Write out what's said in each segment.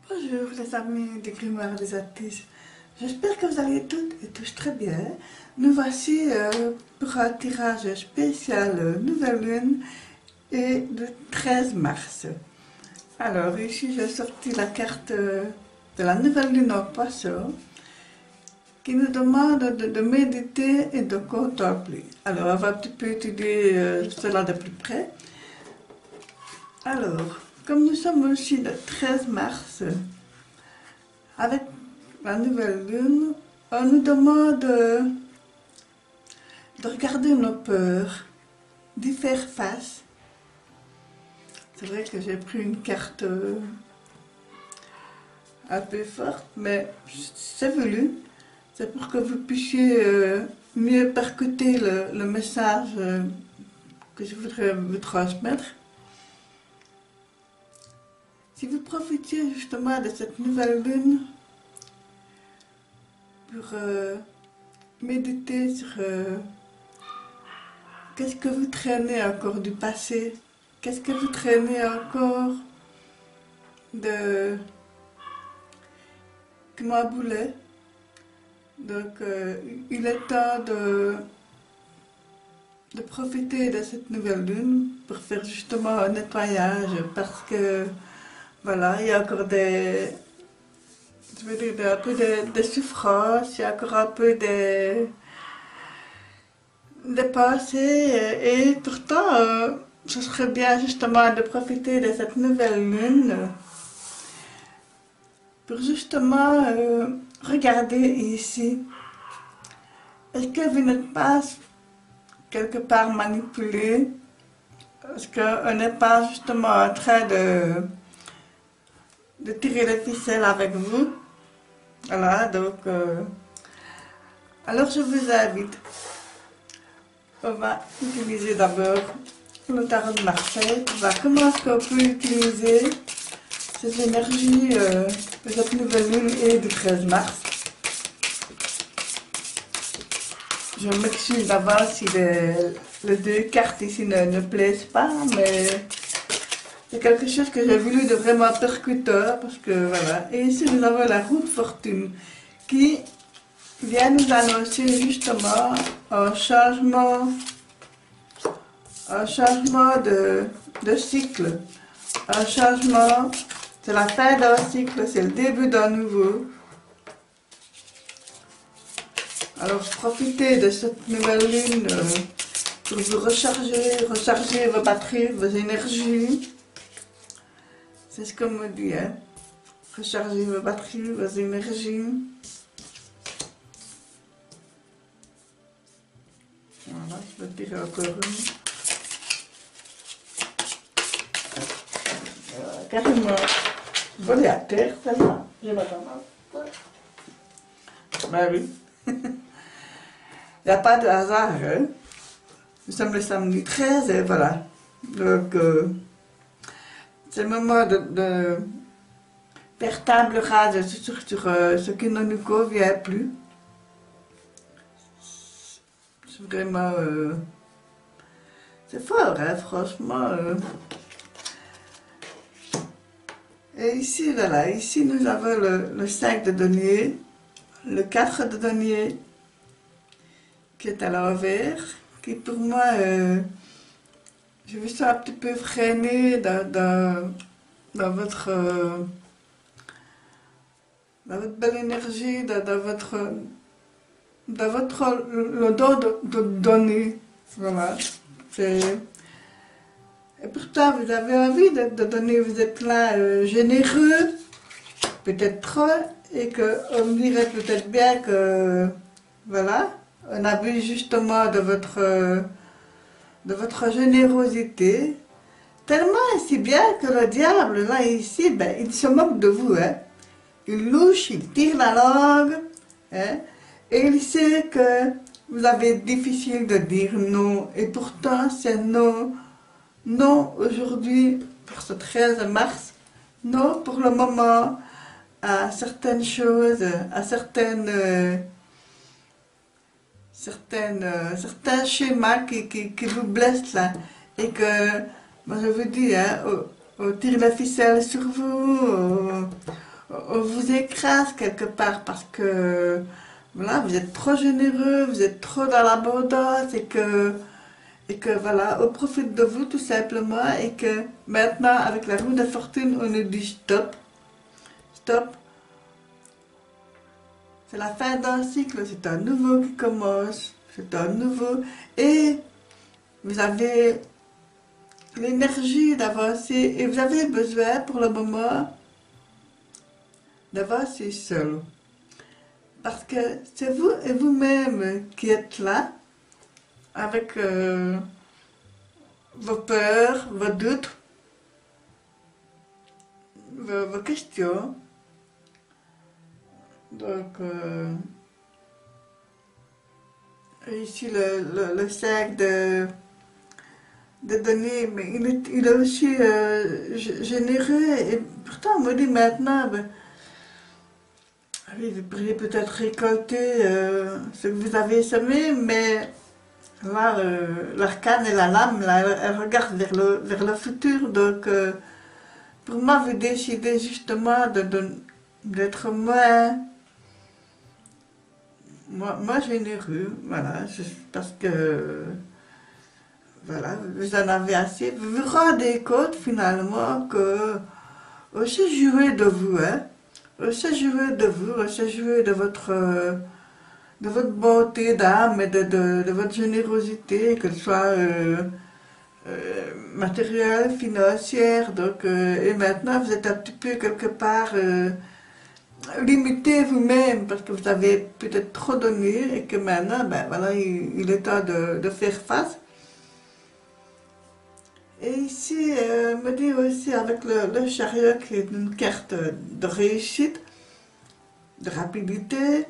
Bonjour les amis des grimoires des artistes. J'espère que vous allez toutes et tous très bien. Nous voici pour un tirage spécial Nouvelle Lune et le 13 mars. Alors ici j'ai sorti la carte de la Nouvelle Lune en Poisson qui nous demande de méditer et de contempler. Alors on va un petit peu étudier cela de plus près. Alors, comme nous sommes aussi le 13 mars, avec la nouvelle lune, on nous demande de regarder nos peurs, d'y faire face. C'est vrai que j'ai pris une carte un peu forte, mais c'est voulu. C'est pour que vous puissiez mieux percuter le message que je voudrais vous transmettre. Si vous profitiez justement de cette nouvelle lune pour méditer sur qu'est-ce que vous traînez encore du passé, qu'est-ce que vous traînez encore de comme un boulet. Donc il est temps de profiter de cette nouvelle lune pour faire justement un nettoyage parce que voilà, il y a encore je veux dire, un peu de souffrance, il y a encore un peu de pensées et pourtant ce serait bien justement de profiter de cette nouvelle lune pour justement regarder ici. Est-ce que vous n'êtes pas quelque part manipulé? Est-ce qu'on n'est pas justement en train de tirer les ficelles avec vous? Voilà, donc alors je vous invite. On va utiliser d'abord le tarot de Marseille. On va comment est-ce qu'on peut utiliser ces énergies de cette nouvelle lune et du 13 mars. Je m'excuse d'avance si les deux cartes ici ne plaisent pas, mais c'est quelque chose que j'ai voulu de vraiment percutant parce que voilà. Et ici nous avons la roue de fortune qui vient nous annoncer justement un changement de cycle. Un changement, c'est la fin d'un cycle, c'est le début d'un nouveau. Alors profitez de cette nouvelle lune pour vous recharger vos batteries, vos énergies. C'est ce qu'on me dit, hein. Rechargez vos batteries, vos énergies. Voilà, je vais tirer encore une. Carrément volée à terre, celle-là. Je m'attends. Ben oui. Il n'y a pas de hasard, hein. Nous sommes le samedi 13 et voilà. Donc, c'est le moment de faire table rase sur ce qui ne nous convient plus. C'est vraiment... c'est fort, hein, franchement. Et ici, voilà, ici nous avons le 5 de denier, le 4 de denier, qui est à l'envers, qui pour moi, je me sens un petit peu freinée dans votre belle énergie, dans votre le don de donner. Voilà. Et pourtant, vous avez envie de donner, vous êtes là généreux, peut-être trop, et qu'on me dirait peut-être bien que, voilà, on abuse justement de votre générosité, tellement et si bien que le diable, là, ici, ben, il se moque de vous, hein. Il louche, il tire la langue, hein, et il sait que vous avez difficile de dire non, et pourtant c'est non. Non, aujourd'hui, pour ce 13 mars, non, pour le moment, à certaines choses, à certains schémas qui vous blessent là. Et que, moi je vous dis, hein, on tire la ficelle sur vous, on vous écrase quelque part parce que voilà, vous êtes trop généreux, vous êtes trop dans l'abondance et que voilà, on profite de vous tout simplement et que maintenant avec la roue de fortune on nous dit stop, stop, c'est la fin d'un cycle, c'est un nouveau qui commence, c'est un nouveau et vous avez l'énergie d'avancer et vous avez besoin pour le moment d'avancer seul. Parce que c'est vous et vous-même qui êtes là avec vos peurs, vos doutes, vos questions. Donc, ici le sac de données, mais il est aussi généreux et pourtant on me dit maintenant, ben, oui, vous pourriez peut-être récolter ce que vous avez semé, mais là, l'arcane et la lame, là, elle regarde vers le futur. Donc, pour moi, vous décidez justement d'être moins généreux, voilà, parce que, voilà, vous en avez assez. Vous vous rendez compte finalement que, on s'est joué de vous, hein. On s'est joué de vous, on s'est joué de votre bonté d'âme et de votre générosité, qu'elle soit matérielle, financière. Donc, et maintenant, vous êtes un petit peu quelque part limité vous-même parce que vous avez peut-être trop donné et que maintenant, ben voilà, il est temps de faire face. Et ici, me dit aussi avec le chariot qui est une carte de réussite, de rapidité,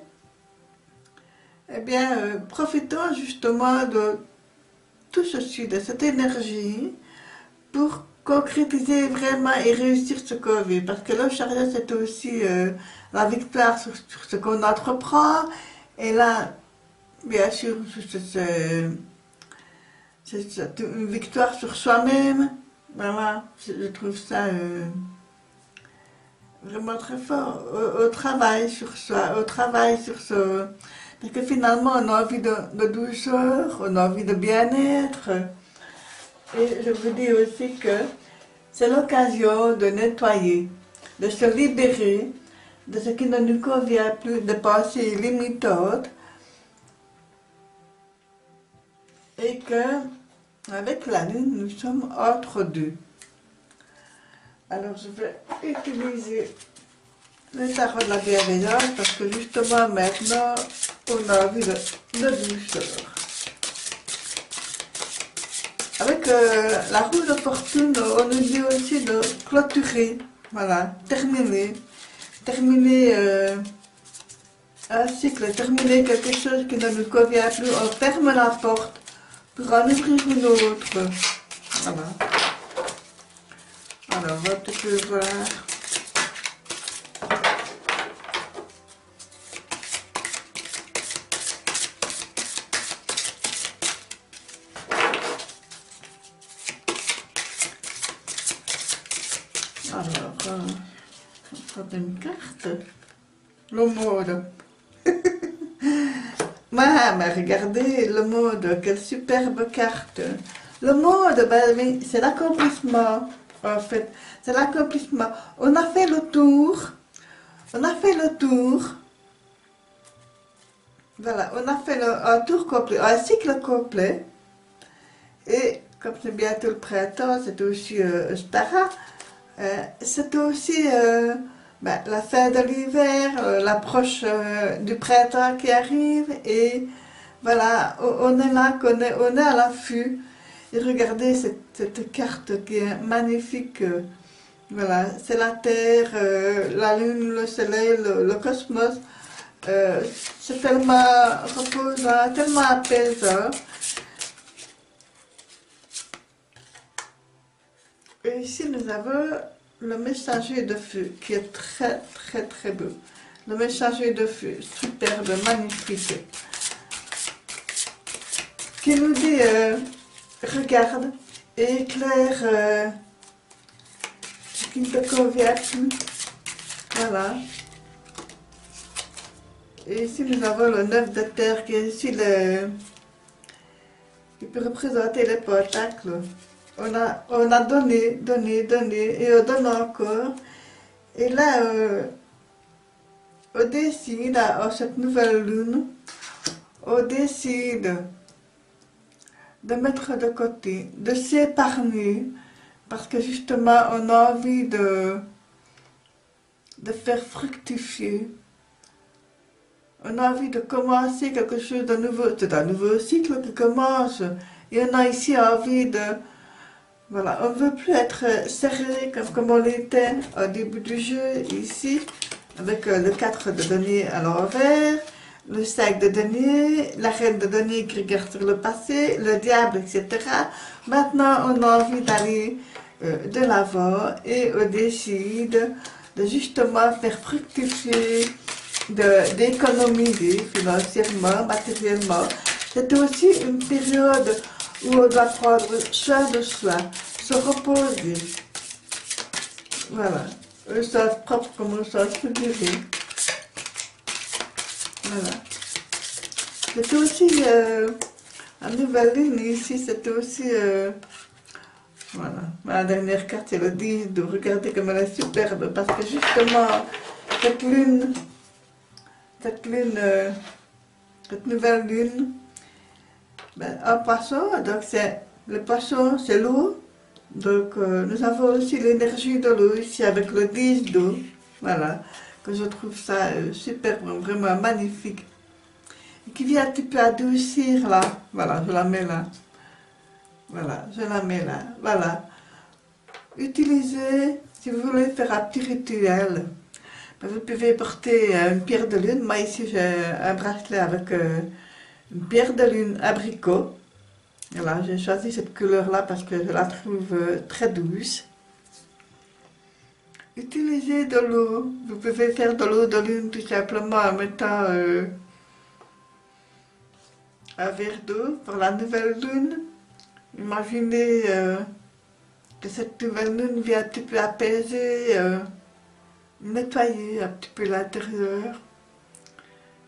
eh bien, profitons justement de tout ceci, de cette énergie, pour concrétiser vraiment et réussir ce qu'on veut. Parce que le chariot, c'est aussi la victoire sur ce qu'on entreprend. Et là, bien sûr, c'est une victoire sur soi-même. Voilà, je trouve ça vraiment très fort. Au travail sur soi, au travail sur ce... Parce que finalement, on a envie de douceur, on a envie de bien-être. Et je vous dis aussi que c'est l'occasion de nettoyer, de se libérer de ce qui ne nous convient plus, de pensées limitantes. Et que, avec la lune, nous sommes entre deux. Alors, je vais utiliser le tarot de la bienveillance parce que justement maintenant, on a envie de douceur. Avec la roue de fortune, on nous dit aussi de clôturer, voilà, terminer un cycle, terminer quelque chose qui ne nous convient plus, on ferme la porte pour en ouvrir une autre. Voilà. Alors, on va peut-être voir. Alors, on prend une carte. Le mode. Mais regardez le mode, quelle superbe carte. Le mode, ben, oui, c'est l'accomplissement, en fait. C'est l'accomplissement. On a fait le tour. On a fait le tour. Voilà, on a fait un tour complet, un cycle complet. Et comme c'est bientôt le printemps, c'est aussi Stara. C'est aussi ben, la fin de l'hiver, l'approche du printemps qui arrive. Et voilà, on est là, on est à l'affût. Et regardez cette carte qui est magnifique. Voilà, c'est la Terre, la Lune, le Soleil, le cosmos. C'est tellement reposant, tellement apaisant. Et ici, nous avons le messager de feu, qui est très, très, très beau. Le messager de feu, superbe, magnifique. Qui nous dit, regarde et éclaire ce qui ne te convient plus. Voilà. Et ici, nous avons le 9 de terre qui est ici qui peut représenter les pentacles. On a donné, donné, donné, et on donne encore. Et là, on décide, à cette nouvelle lune, on décide de mettre de côté, de s'épargner, parce que justement, on a envie de faire fructifier. On a envie de commencer quelque chose de nouveau. C'est un nouveau cycle qui commence. Et on a ici envie de... Voilà, on ne veut plus être serré comme on l'était au début du jeu, ici, avec le 4 de denier à l'envers, le 5 de denier, la reine de denier qui regarde sur le passé, le diable, etc. Maintenant, on a envie d'aller de l'avant et on décide de justement faire fructifier, d'économiser financièrement, matériellement. C'est aussi une période où on doit prendre soin de soi, se reposer. Voilà, au sens propre comme au sens figuré. Voilà. C'était aussi la nouvelle lune ici, c'était aussi... voilà, ma dernière carte c'est le 10, de regarder comme elle est superbe, parce que justement, cette lune, cette nouvelle lune, ben, un poisson, donc le poisson c'est l'eau, donc nous avons aussi l'énergie de l'eau ici avec le 10 d'eau, voilà, que je trouve ça super, vraiment magnifique, et qui vient un petit peu adoucir là, voilà, je la mets là, voilà, je la mets là, voilà. Utilisez, si vous voulez faire un petit rituel, vous pouvez porter une pierre de lune. Moi ici j'ai un bracelet avec une pierre de lune abricot. Voilà, j'ai choisi cette couleur là parce que je la trouve très douce. Utilisez de l'eau. Vous pouvez faire de l'eau de lune tout simplement en mettant un verre d'eau pour la nouvelle lune. Imaginez que cette nouvelle lune vient un petit peu apaiser, nettoyer un petit peu l'intérieur.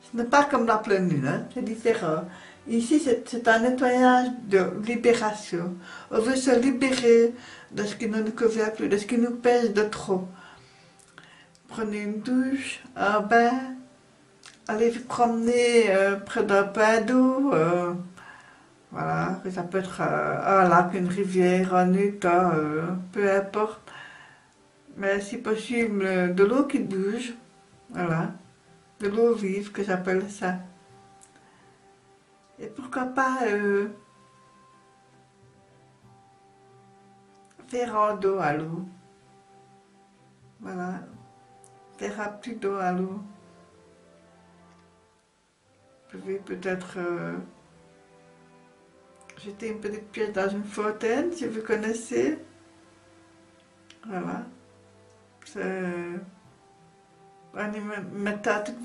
Ce n'est pas comme la pleine lune, hein, c'est différent. Ici, c'est un nettoyage de libération. On veut se libérer de ce qui ne nous convient plus, de ce qui nous pèse de trop. Prenez une douche, un bain, allez vous promener près d'un point d'eau. Voilà, ça peut être un lac, une rivière, un étang, peu importe. Mais si possible, de l'eau qui bouge, voilà, de l'eau vive que j'appelle ça. Et pourquoi pas faire un dos à l'eau, voilà, faire un petit dos à l'eau. Vous pouvez peut-être jeter une petite pièce dans une fontaine, si vous connaissez. Voilà. Mettez toutes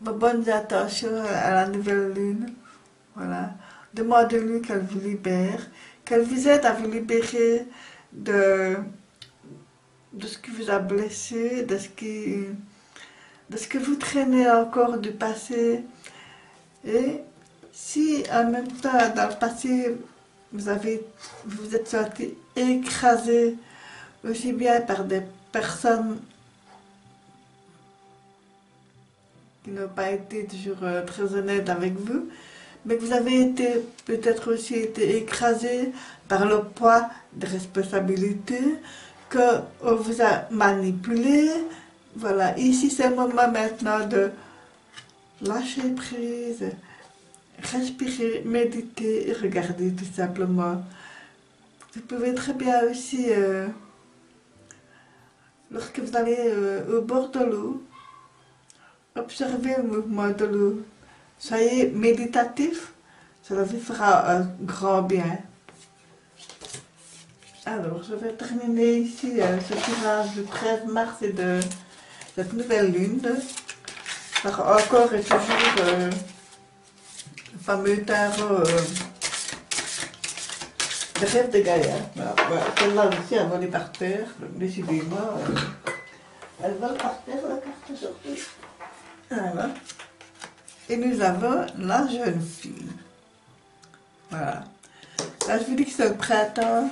vos bonnes intentions à la nouvelle lune. Voilà. Demandez-lui qu'elle vous libère, qu'elle vous aide à vous libérer de ce qui vous a blessé, de ce que vous traînez encore du passé. Et si en même temps, dans le passé, vous vous êtes senti écrasé, aussi bien par des personnes qui n'ont pas été toujours très honnêtes avec vous, mais que vous avez peut-être aussi été écrasé par le poids des responsabilités, qu'on vous a manipulé. Voilà, ici c'est le moment maintenant de lâcher prise, respirer, méditer et regarder tout simplement. Vous pouvez très bien aussi, lorsque vous allez au bord de l'eau, observer le mouvement de l'eau. Soyez méditatif, cela vous fera un grand bien. Alors, je vais terminer ici ce tirage du 13 mars et de cette nouvelle lune. Alors, encore et toujours le fameux tarot de rêve de Gaïa. Voilà, celle-là aussi, elle va aller par terre, décidément. Elle vole par terre la carte surtout. Voilà. Et nous avons la jeune fille. Voilà. Là, je vous dis que c'est le printemps.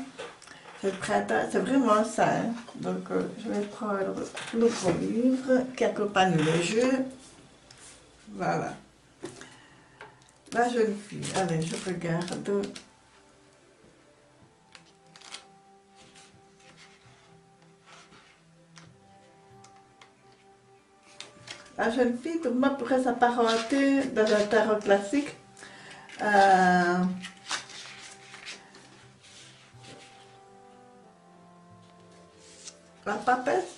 C'est le printemps, c'est vraiment ça. Hein. Donc, je vais prendre l'autre livre qui accompagne le jeu. Voilà. La jeune fille. Allez, je regarde. La jeune fille, pour moi, pourrait s'apparenter dans un tarot classique à la papesse.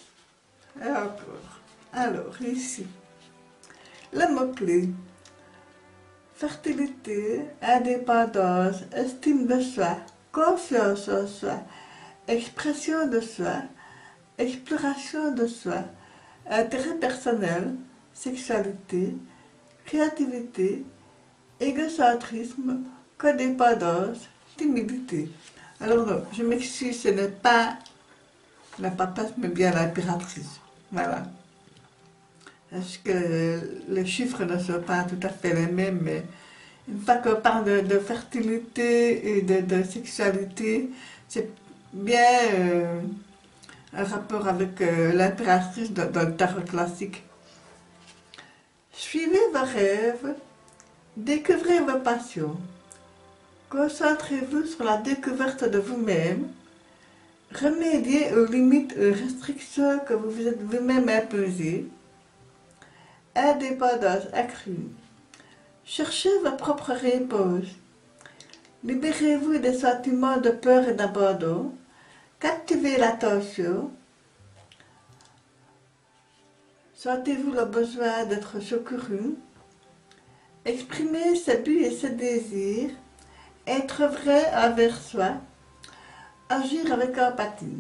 Et encore. Alors, ici, le mot-clé. Fertilité, indépendance, estime de soi, confiance en soi, expression de soi, exploration de soi, intérêt personnel, sexualité, créativité, égocentrisme, codépendance, timidité. Alors non, je m'excuse, ce n'est pas la papesse, mais bien l'impératrice. Voilà. Parce que les chiffres ne sont pas tout à fait les mêmes, mais une fois qu'on parle de fertilité et de sexualité, c'est bien un rapport avec l'impératrice dans le tarot classique. Suivez vos rêves, découvrez vos passions, concentrez-vous sur la découverte de vous-même, remédiez aux limites et aux restrictions que vous vous êtes vous-même imposées, indépendance accrue, cherchez vos propres réponses, libérez-vous des sentiments de peur et d'abandon, captivez l'attention, sentez-vous le besoin d'être secouru, exprimez ses buts et ses désirs, être vrai envers soi, agir avec empathie.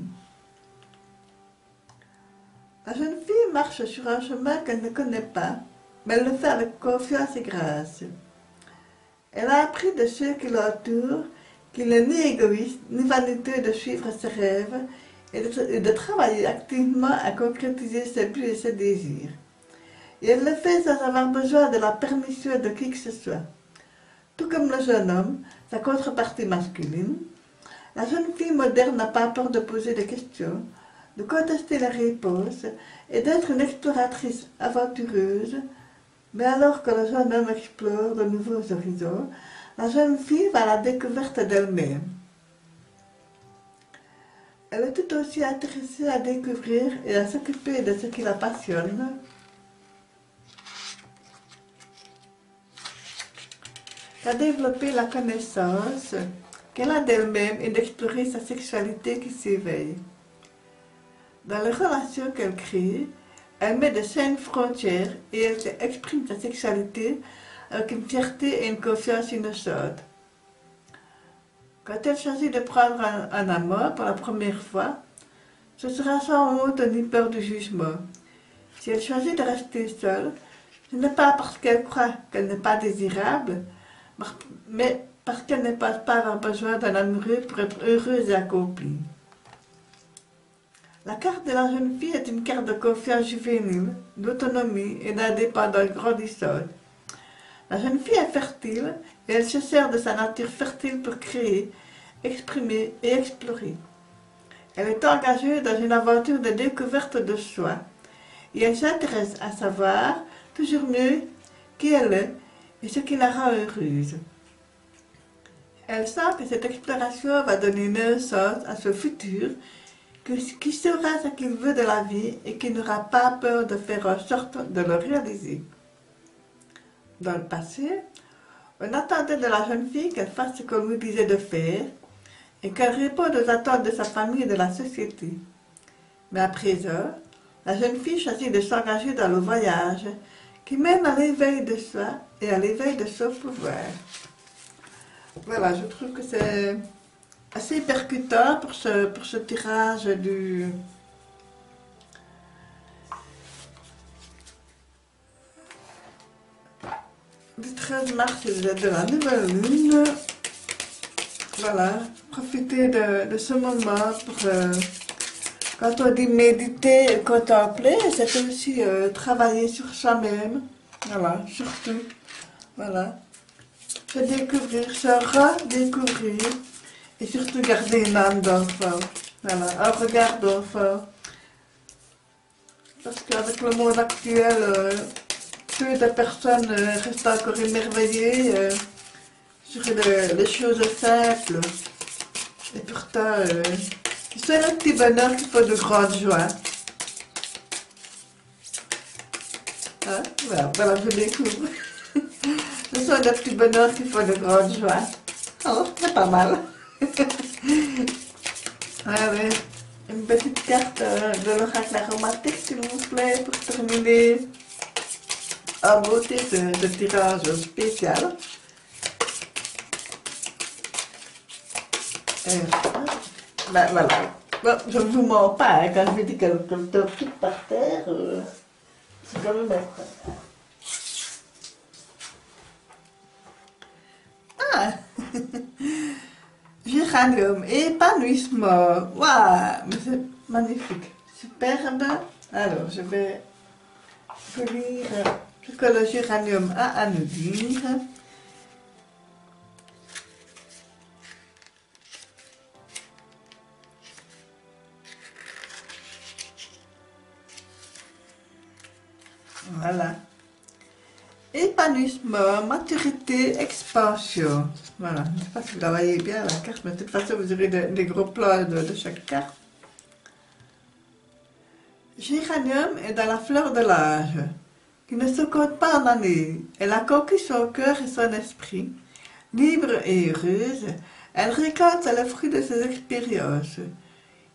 La jeune fille marche sur un chemin qu'elle ne connaît pas, mais elle le fait avec confiance et grâce. Elle a appris de ceux qui l'entourent qu'il n'est ni égoïste ni vaniteux de suivre ses rêves et de travailler activement à concrétiser ses buts et ses désirs. Et elle le fait sans avoir besoin de la permission de qui que ce soit. Tout comme le jeune homme, sa contrepartie masculine, la jeune fille moderne n'a pas peur de poser des questions, de contester les réponses et d'être une exploratrice aventureuse, mais alors que le jeune homme explore de nouveaux horizons, la jeune fille va à la découverte d'elle-même. Elle est tout aussi intéressée à découvrir et à s'occuper de ce qui la passionne, qu'à développer la connaissance qu'elle a d'elle-même et d'explorer sa sexualité qui s'éveille. Dans les relations qu'elle crée, elle met de saines frontières et elle exprime sa sexualité avec une fierté et une confiance innocente. Quand elle choisit de prendre un amant pour la première fois, ce sera sans honte ni peur du jugement. Si elle choisit de rester seule, ce n'est pas parce qu'elle croit qu'elle n'est pas désirable, mais parce qu'elle ne pense pas avoir besoin d'un amoureux pour être heureuse et accomplie. La carte de la jeune fille est une carte de confiance juvénile, d'autonomie et d'indépendance grandissante. La jeune fille est fertile et elle se sert de sa nature fertile pour créer, exprimer et explorer. Elle est engagée dans une aventure de découverte de soi et elle s'intéresse à savoir toujours mieux qui elle est et ce qui la rend heureuse. Elle sent que cette exploration va donner naissance à ce futur qui saura ce qu'il veut de la vie et qui n'aura pas peur de faire en sorte de le réaliser. Dans le passé, on attendait de la jeune fille qu'elle fasse ce qu'on lui disait de faire et qu'elle réponde aux attentes de sa famille et de la société. Mais à présent, la jeune fille choisit de s'engager dans le voyage qui mène à l'éveil de soi et à l'éveil de son pouvoir. Voilà, je trouve que c'est assez percutant pour ce tirage du 13 mars de la nouvelle lune. Voilà, profitez de ce moment Quand on dit méditer et contempler, c'est aussi travailler sur soi-même. Voilà, surtout. Voilà. Se découvrir, se redécouvrir. Et surtout garder une âme d'enfant. Voilà, un regard d'enfant. Parce qu'avec le monde actuel, peu de personnes restent encore émerveillées sur les choses simples. Et pourtant, c'est le petit bonheur qui fait de grandes joies. Hein? Voilà, voilà, je découvre. Ce sont des petits bonheurs qui font de grandes joies. Oh, c'est pas mal. Allez, une petite carte de l'oracle aromatique, s'il vous plaît, pour terminer en beauté ce tirage spécial. Et, ben voilà. Bon, je ne vous mens pas, hein, quand je vous dis qu'elle tombe toute par terre, c'est quand même incroyable. Ah. Géranium, épanouissement. Waouh, mais c'est magnifique, superbe. Alors, je vais vous lire ce que le géranium a à nous dire. Voilà. Épanouissement, maturité, expansion. Voilà, je ne sais pas si vous la voyez bien la carte, mais de toute façon vous aurez des gros plans de chaque carte. Géranium est dans la fleur de l'âge, qui ne se compte pas en années. Elle a conquis son cœur et son esprit. Libre et heureuse, elle récolte le fruit de ses expériences.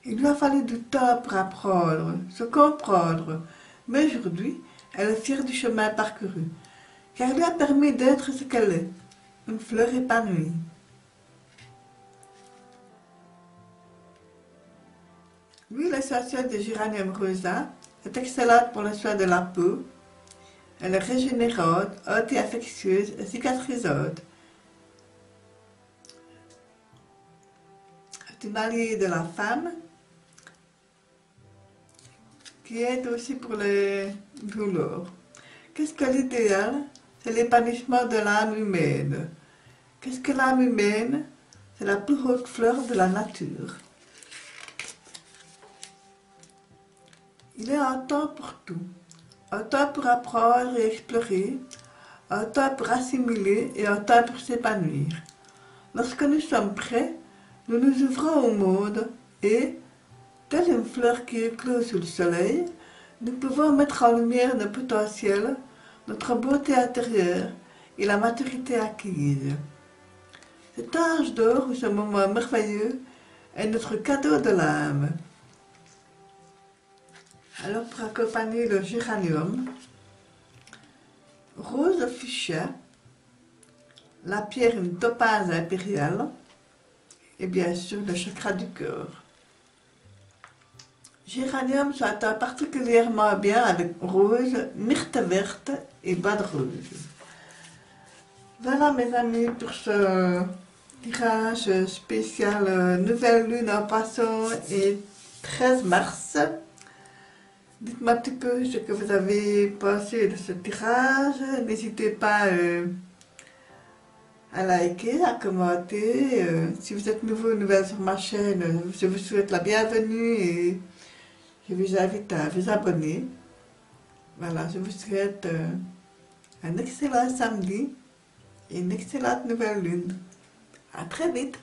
Il lui a fallu du temps pour apprendre, se comprendre, mais aujourd'hui, elle est fière du chemin parcouru, car il lui a permis d'être ce qu'elle est, une fleur épanouie. L'huile essentielle de géranium rosa est excellente pour le soin de la peau. Elle est régénérante, anti-infectieuse et cicatrisante. C'est une alliée de la femme qui aide aussi pour les douleurs. Qu'est-ce que l'idéal? C'est l'épanouissement de l'âme humaine. Qu'est-ce que l'âme humaine? C'est la plus haute fleur de la nature. Il est un temps pour tout. Un temps pour apprendre et explorer, un temps pour assimiler et un temps pour s'épanouir. Lorsque nous sommes prêts, nous nous ouvrons au monde et, telle une fleur qui éclose sous le soleil, nous pouvons mettre en lumière nos potentiels, notre beauté intérieure et la maturité acquise. Cet âge d'or ou ce moment merveilleux est notre cadeau de l'âme. Alors pour accompagner le géranium, rose fuchsia, la pierre une topaze impériale et bien sûr le chakra du cœur. Géranium s'entend particulièrement bien avec rose, myrte verte et bas de rose. Voilà mes amis pour ce tirage spécial nouvelle lune en poisson et 13 mars. Dites-moi un petit peu ce que vous avez pensé de ce tirage. N'hésitez pas à liker, à commenter. Si vous êtes nouveau ou nouvelle sur ma chaîne, je vous souhaite la bienvenue et je vous invite à vous abonner. Voilà, je vous souhaite un excellent samedi et une excellente nouvelle lune. À très vite!